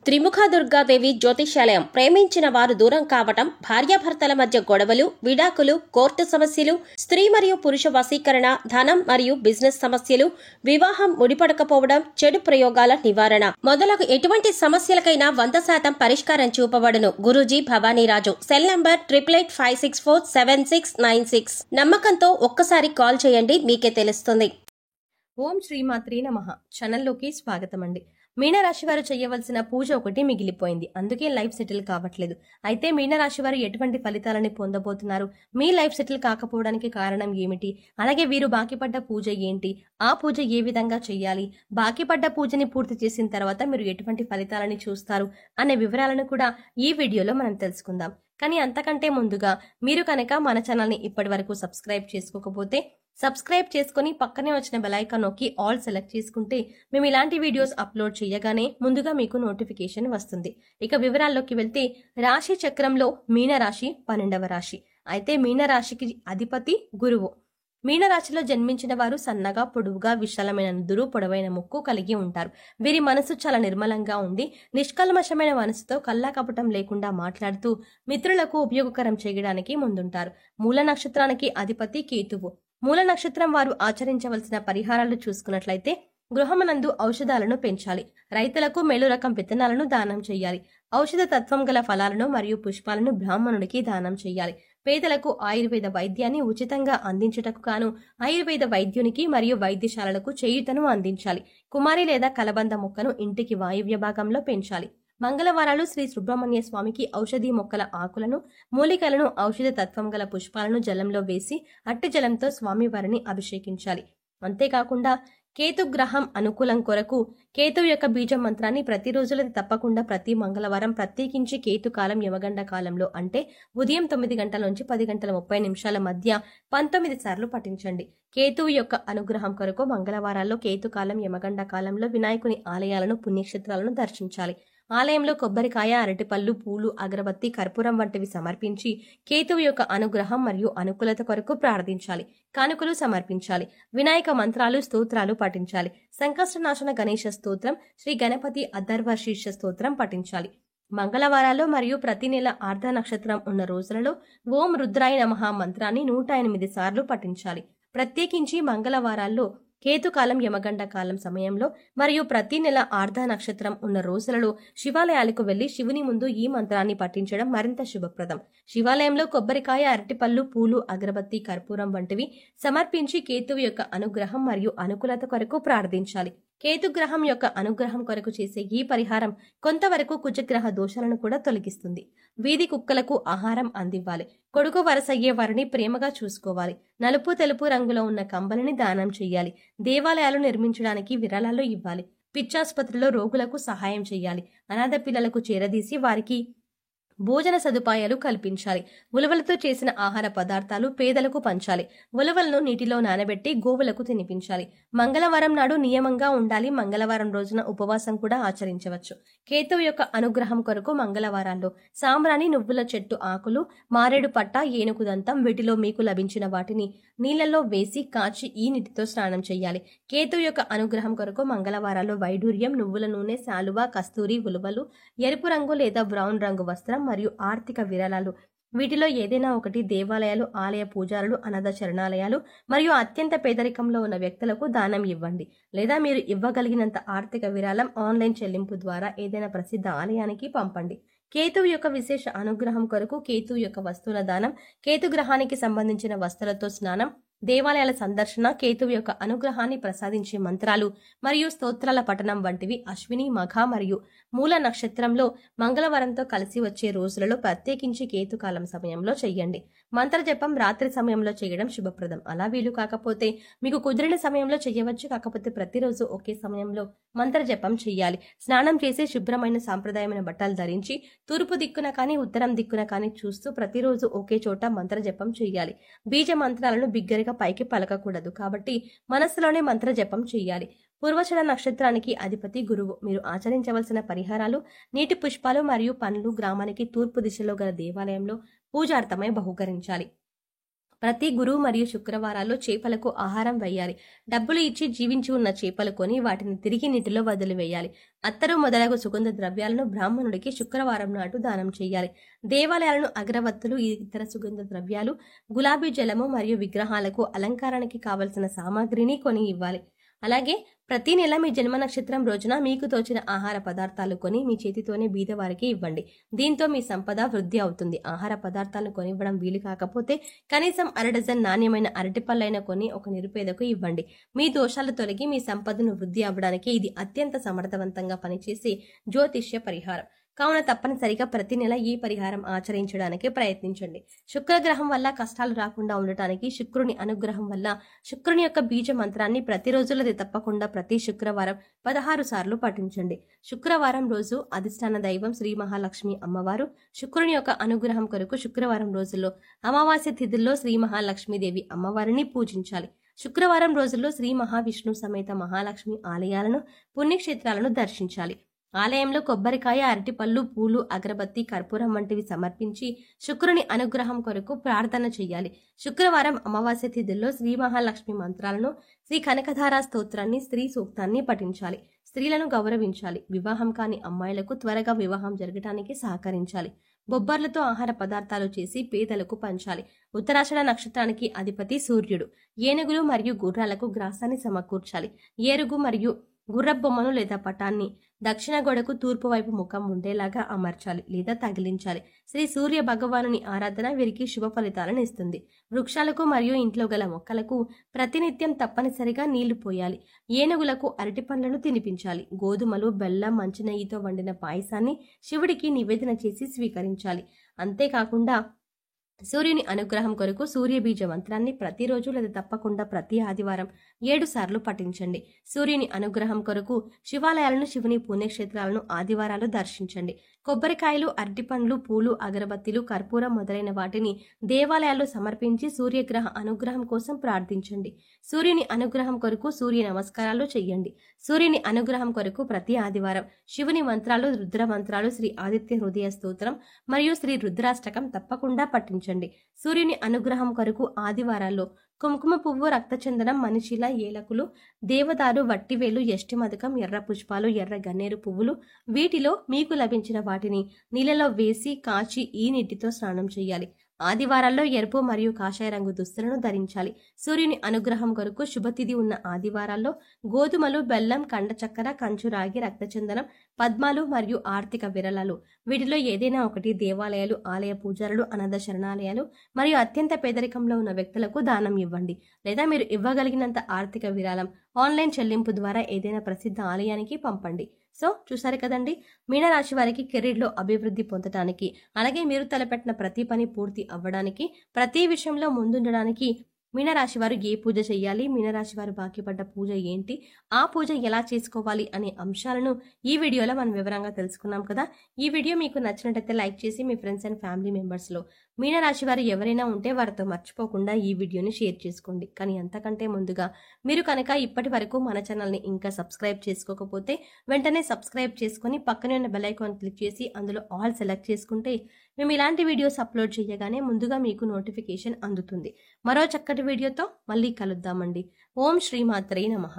త్రిముఖ దుర్గాదేవి జ్యోతిష్యాలయం. ప్రేమించిన వారు దూరం కావటం, భార్యాభర్తల మధ్య గొడవలు, విడాకులు, కోర్టు సమస్యలు, స్త్రీ మరియు పురుష వశీకరణ, ధనం మరియు బిజినెస్ సమస్యలు, వివాహం ముడిపడకపోవడం, చెడు ప్రయోగాల నివారణ మొదలగు ఎటువంటి సమస్యలకైనా 100% పరిష్కారం చూపబడును. గురూజీ భవానీరాజు. Cell number 8885647696. నమ్మకంతో ఒక్కసారి కాల్ చేయండి, మీకే తెలుస్తుంది. ఓం శ్రీమాత్రే నమః. ఛానల్లోకి స్వాగతం అండి. మీనరాశి వారు చేయవలసిన పూజ ఒకటి మిగిలిపోయింది, అందుకే లైఫ్ సెటిల్ కావట్లేదు. అయితే మీనరాశి వారు ఎటువంటి ఫలితాలని పొందబోతున్నారు, మీ లైఫ్ సెటిల్ కాకపోవడానికి కారణం ఏమిటి, అలాగే వీరు బాకీపడ్డ పూజ ఏంటి, ఆ పూజ ఏ విధంగా చేయాలి, బాకీపడ్డ పూజని పూర్తి చేసిన తర్వాత మీరు ఎటువంటి ఫలితాలని చూస్తారు అనే వివరాలను కూడా ఈ వీడియోలో మనం తెలుసుకుందాం. కానీ అంతకంటే ముందుగా మీరు కనుక మన ఛానల్ని ఇప్పటి వరకు సబ్స్క్రైబ్ చేసుకోకపోతే సబ్స్క్రైబ్ చేసుకుని పక్కనే వచ్చిన బెల్ ఐకాన్ నొక్కి ఆల్ సెలెక్ట్ చేసుకుంటే మేము ఇలాంటి వీడియోస్ అప్లోడ్ చేయగానే ముందుగా మీకు నోటిఫికేషన్ వస్తుంది. ఇక వివరాల్లోకి వెళ్తే, రాశి చక్రంలో మీనరాశి 12వ రాశి. అయితే మీనరాశికి అధిపతి గురువు. మీనరాశిలో జన్మించిన వారు సన్నగా, పొడవుగా, విశాలమైన నుదురు, పొడవైన ముక్కు కలిగి ఉంటారు. వీరి మనసు చాలా నిర్మలంగా ఉండి నిష్కల్మషమైన మనసుతో కల్లా కపటం లేకుండా మాట్లాడుతూ మిత్రులకు ఉపయోగకరం చేయడానికి ముందుంటారు. మూల నక్షత్రానికి అధిపతి కేతువు. మూల నక్షత్రం వారు ఆచరించవలసిన పరిహారాలు చూసుకున్నట్లయితే, గృహమనందు ఔషధాలను పెంచాలి, రైతులకు మేలు రకం విత్తనాలను దానం చేయాలి, ఔషధ తత్వం గల ఫలాలను మరియు పుష్పాలను బ్రాహ్మణుడికి దానం చేయాలి, పేదలకు ఆయుర్వేద వైద్యాన్ని ఉచితంగా అందించుటకు గాను ఆయుర్వేద వైద్యునికి మరియు వైద్యశాలలకు చేయూతను అందించాలి, కుమారి లేదా కలబంద మొక్కను ఇంటికి వాయువ్య భాగంలో పెంచాలి. మంగళవారాలు శ్రీ సుబ్రహ్మణ్య స్వామికి ఔషధీ మొక్కల ఆకులను, మూలికలను, ఔషధ తత్వం గల పుష్పాలను జలంలో వేసి అట్టి జలంతో స్వామివారిని అభిషేకించాలి. అంతేకాకుండా కేతుగ్రహం అనుకూలం కొరకు కేతువు యొక్క బీజ మంత్రాన్ని ప్రతిరోజులు తప్పకుండా ప్రతి మంగళవారం ప్రత్యేకించి కేతుకాలం యమగండ కాలంలో, అంటే ఉదయం 9 గంటల నుంచి 10 గంటల 30 నిమిషాల మధ్య 19 సార్లు పఠించండి. కేతువు యొక్క అనుగ్రహం కొరకు మంగళవారాల్లో కేతుకాలం యమగండ కాలంలో వినాయకుని ఆలయాలను, పుణ్యక్షేత్రాలను దర్శించాలి. ఆలయంలో కొబ్బరికాయ, అరటిపళ్ళు, పూలు, అగరబత్తి, కర్పూరం వంటివి సమర్పించి కేతువు యొక్క అనుగ్రహం మరియు అనుకూలత కొరకు ప్రార్థించాలి. కానుకలు సమర్పించాలి. వినాయక మంత్రాలు, స్తోత్రాలు పఠించాలి. సంకష్టనాశన గణేశ స్తోత్రం, శ్రీ గణపతి అథర్వ శీర్ష స్తోత్రం పఠించాలి. మంగళవారాల్లో మరియు ప్రతి నెల ఆర్ధ నక్షత్రం ఉన్న రోజులలో ఓం రుద్రాయ నమః మంత్రాన్ని 108 సార్లు పఠించాలి. ప్రత్యేకించి మంగళవారాల్లో, కేతుకాలం యమగండ కాలం సమయంలో మరియు ప్రతి నెల ఆర్ధ నక్షత్రం ఉన్న రోజులలో శివాలయాలకు వెళ్లి శివుని ముందు ఈ మంత్రాన్ని పఠించడం మరింత శుభప్రదం. శివాలయంలో కొబ్బరికాయ, అరటిపళ్ళు, పూలు, అగరబత్తి, కర్పూరం వంటివి సమర్పించి కేతువు యొక్క అనుగ్రహం మరియు అనుకూలత కొరకు ప్రార్థించాలి. కేతుగ్రహం యొక్క అనుగ్రహం కొరకు చేసే ఈ పరిహారం కొంతవరకు కుజగ్రహ దోషాలను కూడా తొలగిస్తుంది. వీధి కుక్కలకు ఆహారం అందివ్వాలి. కొడుకు వరసయ్యే వారిని ప్రేమగా చూసుకోవాలి. నలుపు, తెలుపు రంగులో ఉన్న కంబలిని దానం చేయాలి. దేవాలయాలు నిర్మించడానికి విరాళాలు ఇవ్వాలి. పిచ్చాసుపత్రిలో రోగులకు సహాయం చేయాలి. అనాథ పిల్లలకు చేరదీసి వారికి భోజన సదుపాయాలు కల్పించాలి. ఉలవలతో చేసిన ఆహార పదార్థాలు పేదలకు పంచాలి. ఉలవలను నీటిలో నానబెట్టి గోవులకు తినిపించాలి. మంగళవారం నాడు నియమంగా ఉండాలి. మంగళవారం రోజున ఉపవాసం కూడా ఆచరించవచ్చు. కేతువు యొక్క అనుగ్రహం కొరకు మంగళవారాల్లో సాంబ్రాణి, నువ్వుల చెట్టు ఆకులు, మారేడు పట్ట, ఏనుగు దంతం వీటిలో మీకు లభించిన వాటిని నీళ్లలో వేసి కాచి ఈ నీటితో స్నానం చేయాలి. కేతువు యొక్క అనుగ్రహం కొరకు మంగళవారాల్లో వైడూర్యం, నువ్వుల నూనె, శాలువ, కస్తూరి, ఉలువలు, ఎరుపు రంగు లేదా బ్రౌన్ రంగు వస్త్రం మరియు ఆర్థిక విరాళాలు వీటిలో ఏదైనా ఒకటి దేవాలయాలు, ఆలయ పూజారులు, అనాథ శరణాలయాలు మరియు అత్యంత పేదరికంలో ఉన్న వ్యక్తులకు దానం ఇవ్వండి. లేదా మీరు ఇవ్వగలిగినంత ఆర్థిక విరాళం ఆన్లైన్ చెల్లింపు ద్వారా ఏదైనా ప్రసిద్ధ ఆలయానికి పంపండి. కేతువు యొక్క విశేష అనుగ్రహం కొరకు కేతువు యొక్క వస్తువుల దానం, కేతుగ్రహానికి సంబంధించిన వస్తువులతో స్నానం, దేవాలయాల సందర్శన, కేతువు యొక్క అనుగ్రహాన్ని ప్రసాదించే మంత్రాలు మరియు స్తోత్రాల పఠనం వంటివి అశ్విని, మఘ మరియు మూల నక్షత్రంలో మంగళవారంతో కలిసి వచ్చే రోజులలో ప్రత్యేకించి కేతుకాలం సమయంలో చెయ్యండి. మంత్ర జపం రాత్రి సమయంలో చేయడం శుభప్రదం. అలా వీలు కాకపోతే మీకు కుదిరిన సమయంలో చేయవచ్చు. కాకపోతే ప్రతిరోజు ఒకే సమయంలో మంత్ర జపం చెయ్యాలి. స్నానం చేసి శుభ్రమైన సాంప్రదాయమైన బట్టలు ధరించి తూర్పు దిక్కున కానీ ఉత్తరం దిక్కున కానీ చూస్తూ ప్రతిరోజు ఒకే చోట మంత్ర జపం చెయ్యాలి. బీజ మంత్రాలను బిగ్గరగా పైకి పలకకూడదు కాబట్టి మనస్సులోనే మంత్ర జపం చెయ్యాలి. పూర్వషడ నక్షత్రానికి అధిపతి గురువు. మీరు ఆచరించవలసిన పరిహారాలు: నీటి పుష్పాలు మరియు పండ్లు గ్రామానికి తూర్పు దిశలో గల దేవాలయంలో పూజార్థమై బహుకరించాలి. ప్రతి గురు మరియు శుక్రవారాల్లో చేపలకు ఆహారం వేయాలి. డబ్బులు ఇచ్చి జీవించి ఉన్న చేపలు కొని వాటిని తిరిగి నీటిలో వదిలివేయాలి. అత్తరు మొదలగు సుగంధ ద్రవ్యాలను బ్రాహ్మణుడికి శుక్రవారం నాటు దానం చేయాలి. దేవాలయాలను అగరవత్తులు, ఇతర సుగంధ ద్రవ్యాలు, గులాబీ జలము మరియు విగ్రహాలకు అలంకారానికి కావలసిన సామాగ్రిని కొని ఇవ్వాలి. అలాగే ప్రతి నెల మీ జన్మ నక్షత్రం రోజున మీకు తోచిన ఆహార పదార్థాలు కొని మీ చేతితోనే బీదవారికి ఇవ్వండి. దీంతో మీ సంపద వృద్ధి అవుతుంది. ఆహార పదార్థాలను కొనివ్వడం వీలు కాకపోతే కనీసం 1 డజన్ నాణ్యమైన అరటిపళ్ళైన కొని ఒక నిరుపేదకు ఇవ్వండి. మీ దోషాలు తొలగి మీ సంపదను వృద్ధి అవ్వడానికి ఇది అత్యంత సమర్థవంతంగా పనిచేసే జ్యోతిష్య పరిహారం. కావున తప్పనిసరిగా ప్రతి నెల ఈ పరిహారం ఆచరించడానికి ప్రయత్నించండి. శుక్రగ్రహం వల్ల కష్టాలు రాకుండా ఉండటానికి శుక్రుని అనుగ్రహం వల్ల శుక్రుని యొక్క బీజ మంత్రాన్ని ప్రతిరోజులది తప్పకుండా ప్రతి శుక్రవారం 16 సార్లు పఠించండి. శుక్రవారం రోజు అధిష్టాన దైవం శ్రీ మహాలక్ష్మి అమ్మవారు. శుక్రుని యొక్క అనుగ్రహం కొరకు శుక్రవారం రోజుల్లో అమావాస్య తిథుల్లో శ్రీ మహాలక్ష్మీదేవి అమ్మవారిని పూజించాలి. శుక్రవారం రోజుల్లో శ్రీ మహావిష్ణు సమేత మహాలక్ష్మి ఆలయాలను, పుణ్యక్షేత్రాలను దర్శించాలి. ఆలయంలో కొబ్బరికాయ, అరటిపళ్ళు, పూలు, అగరబత్తి, కర్పూరం వంటివి సమర్పించి శుక్రుని అనుగ్రహం కొరకు ప్రార్థన చేయాలి. శుక్రవారం అమావాస్య తిథుల్లో శ్రీ మహాలక్ష్మి మంత్రాలను, శ్రీ కనకధార స్తోత్రాన్ని, స్త్రీ సూక్తాన్ని పఠించాలి. స్త్రీలను గౌరవించాలి. వివాహం కాని అమ్మాయిలకు త్వరగా వివాహం జరగటానికి సహకరించాలి. బొబ్బర్లతో ఆహార పదార్థాలు చేసి పేదలకు పంచాలి. ఉత్తరాషాఢ నక్షత్రానికి అధిపతి సూర్యుడు. ఏనుగులు మరియు గుర్రాలకు గ్రాసాన్ని సమకూర్చాలి. ఏనుగు మరియు గుర్రబొమ్మను లేదా పటాన్ని దక్షిణ గోడకు తూర్పు వైపు ముఖం ఉండేలాగా అమర్చాలి లేదా తగిలించాలి. శ్రీ సూర్య భగవానుని ఆరాధన వీరికి శుభ ఫలితాలను ఇస్తుంది. వృక్షాలకు మరియు ఇంట్లో గల మొక్కలకు ప్రతినిత్యం తప్పనిసరిగా నీళ్లు పోయాలి. ఏనుగులకు అరటి పండ్లను తినిపించాలి. గోధుమలు, బెల్లం, మంచినెయ్యితో వండిన పాయసాన్ని శివుడికి నివేదన చేసి స్వీకరించాలి. అంతేకాకుండా సూర్యుని అనుగ్రహం కొరకు సూర్య బీజ మంత్రాన్ని ప్రతిరోజు లేదా తప్పకుండా ప్రతి ఆదివారం 7 సార్లు పఠించండి. సూర్యుని అనుగ్రహం కొరకు శివాలయాలను, శివుని పుణ్యక్షేత్రాలను ఆదివారాలు దర్శించండి. కొబ్బరికాయలు, అరటిపండ్లు, పూలు, అగరబత్తిలు, కర్పూరం మొదలైన వాటిని దేవాలయాల్లో సమర్పించి సూర్యగ్రహ అనుగ్రహం కోసం ప్రార్థించండి. సూర్యుని అనుగ్రహం కొరకు సూర్య నమస్కారాలు చేయండి. సూర్యుని అనుగ్రహం కొరకు ప్రతి ఆదివారం శివుని మంత్రాలు, రుద్ర మంత్రాలు, శ్రీ ఆదిత్య హృదయ స్తోత్రం మరియు శ్రీ రుద్రాష్టకం తప్పకుండా పఠించండి. సూర్యుని అనుగ్రహం కొరకు ఆదివారాల్లో కుంకుమ పువ్వు, రక్తచందనం, మనిషిల, ఏలకులు, దేవదారు, వట్టివేలు, యష్టిమధుకం, ఎర్ర పుష్పాలు, ఎర్ర గన్నేరు పువ్వులు, వీటిలో మీకు లభించిన వాటిని నీళ్ళలో వేసి కాచి ఈ నీటితో స్నానం చేయాలి. ఆదివారాల్లో ఎరుపు మరియు కాషాయ రంగు దుస్తులను ధరించాలి. సూర్యుని అనుగ్రహం కొరకు శుభతిథి ఉన్న ఆదివారాల్లో గోధుమలు, బెల్లం, కండ చక్కెర, కంచు రాగి, రక్తచందనం, పద్మాలు మరియు ఆర్థిక విరళాలు వీటిలో ఏదైనా ఒకటి దేవాలయాలు, ఆలయ పూజారులు, అనాథ శరణాలయాలు మరియు అత్యంత పేదరికంలో ఉన్న వ్యక్తులకు దానం ఇవ్వండి. లేదా మీరు ఇవ్వగలిగినంత ఆర్థిక విరాళం ఆన్లైన్ చెల్లింపు ద్వారా ఏదైనా ప్రసిద్ధ ఆలయానికి పంపండి. సో చూసారు కదండి, మీనరాశి వారికి కెరీర్లో అభివృద్ధి పొందడానికి, అలాగే మీరు తలపెట్టిన ప్రతి పని పూర్తి అవ్వడానికి, ప్రతి విషయంలో ముందుండడానికి మీనరాశి వారు ఏ పూజ చేయాలి, మీనరాశి వారు బాకీ పడ్డ పూజ ఏంటి, ఆ పూజ ఎలా చేసుకోవాలి అనే అంశాలను ఈ వీడియోలో మనం వివరంగా తెలుసుకున్నాం కదా. ఈ వీడియో మీకు నచ్చినట్టయితే లైక్ చేసి మీ ఫ్రెండ్స్ అండ్ ఫ్యామిలీ మెంబర్స్లో మీనరాశి వారు ఎవరైనా ఉంటే వారితో మర్చిపోకుండా ఈ వీడియోని షేర్ చేసుకోండి. కానీ అంతకంటే ముందుగా మీరు కనుక ఇప్పటి వరకు మన ఛానల్ని ఇంకా సబ్స్క్రైబ్ చేసుకోకపోతే వెంటనే సబ్స్క్రైబ్ చేసుకొని పక్కనే ఉన్న బెల్ ఐకాన్ క్లిక్ చేసి అందులో ఆల్ సెలెక్ట్ చేసుకుంటే మేము ఇలాంటి వీడియోస్ అప్లోడ్ చేయగానే ముందుగా మీకు నోటిఫికేషన్ అందుతుంది. మరో చక్కటి వీడియోతో మళ్ళీ కలుద్దామండి. ఓం శ్రీమాత్రే నమః.